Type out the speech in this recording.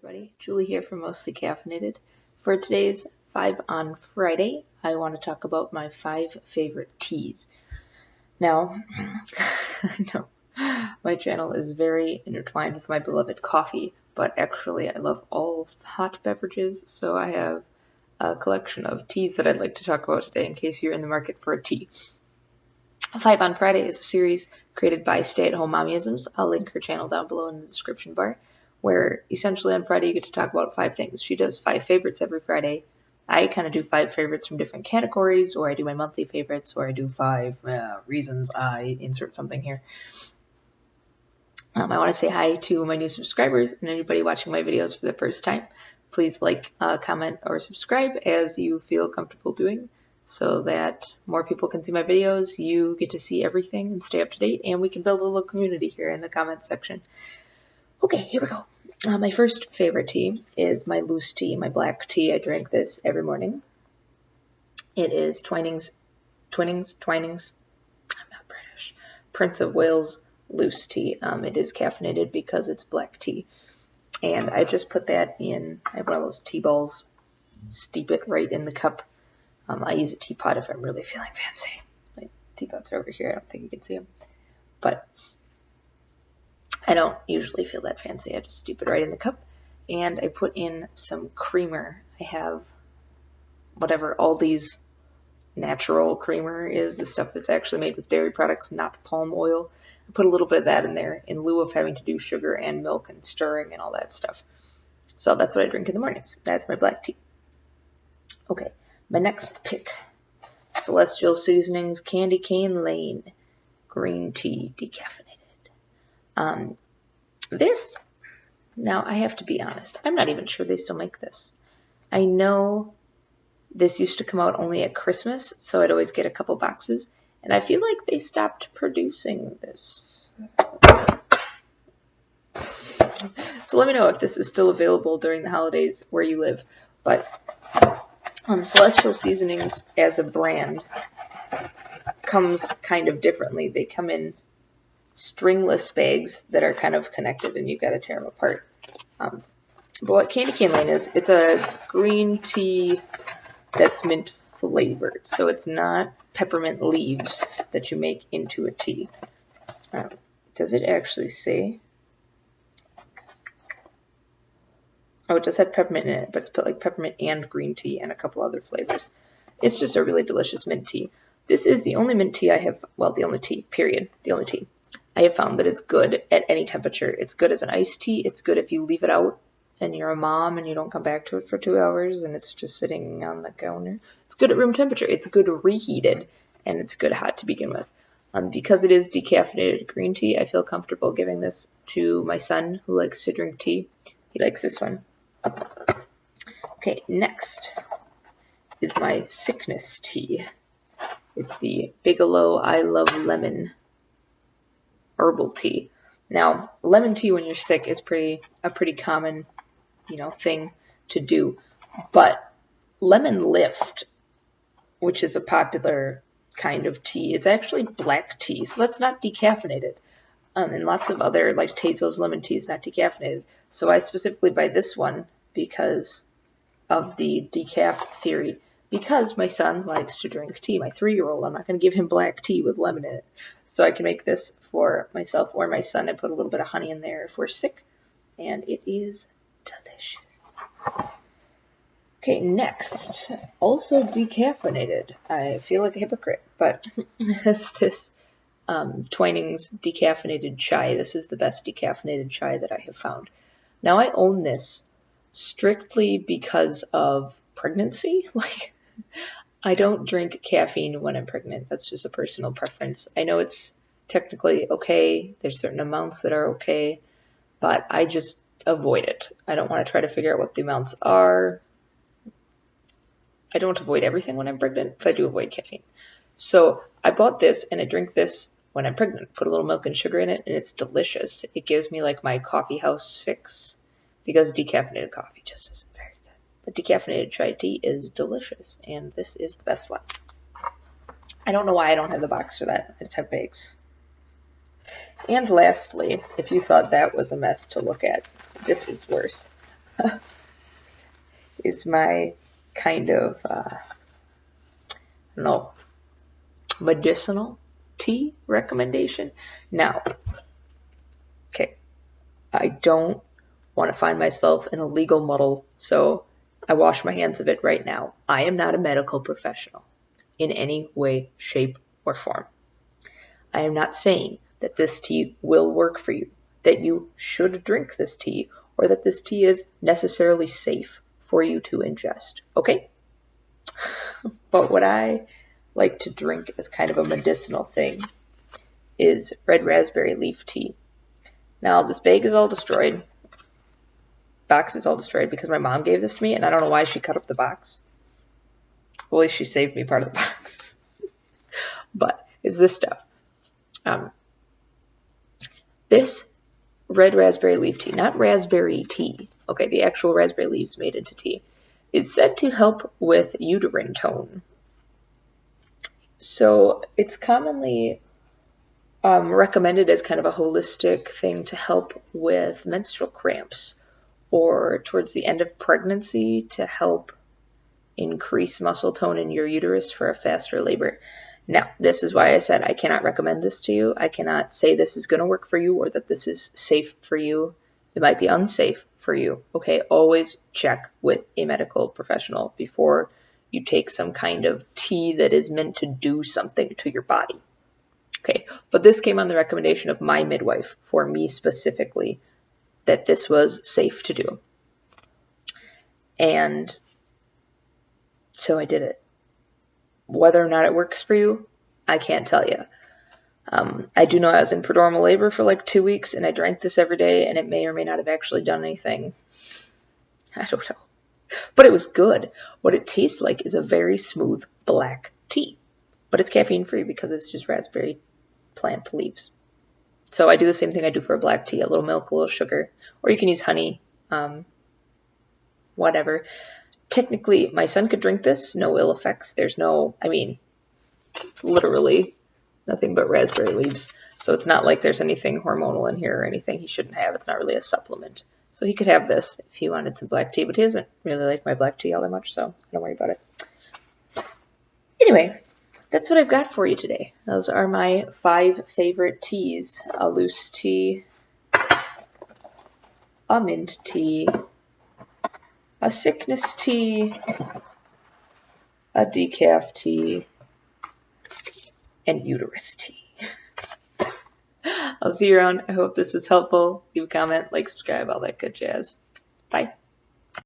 everybody. Julie here from Mostly Caffeinated. For today's 5 on Friday, I want to talk about my 5 favorite teas. Now, I know my channel is very intertwined with my beloved coffee, but actually I love all hot beverages, so I have a collection of teas that I'd like to talk about today in case you're in the market for a tea. 5 on Friday is a series created by Stay-at-Home Mommyisms. I'll link her channel down below in the description bar, where essentially on Friday you get to talk about 5 things. She does 5 favorites every Friday. I kind of do 5 favorites from different categories, or I do my monthly favorites, or I do 5 reasons I insert something here. I want to say hi to my new subscribers and anybody watching my videos for the first time. Please like, comment, or subscribe as you feel comfortable doing, so that more people can see my videos, you get to see everything and stay up to date, and we can build a little community here in the comments section. Okay, here we go. My first favorite tea is my loose tea, my black tea. I drink this every morning. It is Twinings, I'm not British, Prince of Wales loose tea. It is caffeinated because it's black tea. And I just put that in, I have one of those tea balls, steep it right in the cup. I use a teapot if I'm really feeling fancy. My teapots are over here. I don't think you can see them. But I don't usually feel that fancy. I just steep it right in the cup. And I put in some creamer. I have whatever Aldi's natural creamer is, the stuff that's actually made with dairy products, not palm oil. I put a little bit of that in there in lieu of having to do sugar and milk and stirring and all that stuff. So that's what I drink in the mornings. That's my black tea. Okay, my next pick, Celestial Seasonings Candy Cane Lane Green Tea Decaffeinated. This, now I have to be honest, I'm not even sure they still make this. I know this used to come out only at Christmas, so I'd always get a couple boxes, and I feel like they stopped producing this. So let me know if this is still available during the holidays where you live. But Celestial Seasonings as a brand comes kind of differently. They come in stringless bags that are kind of connected, and you've got to tear them apart. But what Candy Cane Lane is, it's a green tea that's mint flavored, so it's not peppermint leaves that you make into a tea. Does it actually say? Oh, it does have peppermint in it, but it's put like peppermint and green tea and a couple other flavors. It's just a really delicious mint tea. This is the only mint tea I have, well, the only tea, period, the only tea I have found that it's good at any temperature. It's good as an iced tea. It's good if you leave it out and you're a mom and you don't come back to it for 2 hours and it's just sitting on the counter. It's good at room temperature. It's good reheated, and it's good hot to begin with. Because it is decaffeinated green tea, I feel comfortable giving this to my son who likes to drink tea. He likes this one. Okay, next is my sickness tea. It's the Bigelow I Love Lemon herbal tea. Now, lemon tea when you're sick is a pretty common, thing to do. But lemon lift, which is a popular kind of tea, is actually black tea, so that's not decaffeinated. And lots of other, like Tazo's lemon tea, is not decaffeinated. So I specifically buy this one because of the decaf theory. Because my son likes to drink tea, my 3-year-old, I'm not going to give him black tea with lemon in it. So I can make this for myself or my son and put a little bit of honey in there if we're sick. And it is delicious. Okay, next, also decaffeinated. I feel like a hypocrite, but this Twinings Decaffeinated Chai. This is the best decaffeinated chai that I have found. Now, I own this strictly because of pregnancy. I don't drink caffeine when I'm pregnant. That's just a personal preference. I know it's technically okay. There's certain amounts that are okay, but I just avoid it. I don't want to try to figure out what the amounts are. I don't avoid everything when I'm pregnant, but I do avoid caffeine. So I bought this, and I drink this when I'm pregnant. Put a little milk and sugar in it, and it's delicious. It gives me like my coffee house fix, because decaffeinated coffee just isn't very good. But decaffeinated chai tea is delicious, and this is the best one. I don't know why I don't have the box for that. I just have bags. And lastly, if you thought that was a mess to look at, this is worse. is my kind of, medicinal tea recommendation. Now, okay, I don't want to find myself in a legal muddle, so I wash my hands of it right now. I am not a medical professional in any way, shape, or form. I am not saying that this tea will work for you, that you should drink this tea, or that this tea is necessarily safe for you to ingest, okay? But what I like to drink as kind of a medicinal thing is red raspberry leaf tea. Now, this bag is all destroyed. Box is all destroyed because my mom gave this to me, and I don't know why she cut up the box. Well, at least she saved me part of the box. But it's this stuff. This red raspberry leaf tea, not raspberry tea, okay, the actual raspberry leaves made into tea, is said to help with uterine tone. So it's commonly recommended as kind of a holistic thing to help with menstrual cramps or towards the end of pregnancy to help increase muscle tone in your uterus for a faster labor. Now, this is why I said I cannot recommend this to you. I cannot say this is going to work for you or that this is safe for you. It might be unsafe for you. Okay, always check with a medical professional before you take some kind of tea that is meant to do something to your body. Okay, but this came on the recommendation of my midwife for me specifically, that this was safe to do. And so I did it. Whether or not it works for you, I can't tell you. I do know I was in prodromal labor for like 2 weeks, and I drank this every day, and it may or may not have actually done anything. I don't know. But it was good. What it tastes like is a very smooth black tea. But it's caffeine-free because it's just raspberry plant leaves. So I do the same thing I do for a black tea, a little milk, a little sugar, or you can use honey, whatever. Technically, my son could drink this, no ill effects. There's no, it's literally nothing but raspberry leaves. So it's not like there's anything hormonal in here or anything he shouldn't have. It's not really a supplement. So he could have this if he wanted some black tea, but he doesn't really like my black tea all that much, so don't worry about it. Anyway, that's what I've got for you today. Those are my 5 favorite teas. A loose tea, a mint tea, a sickness tea, a decaf tea, and uterus tea. I'll see you around. I hope this is helpful. Leave a comment, like, subscribe, all that good jazz. Bye.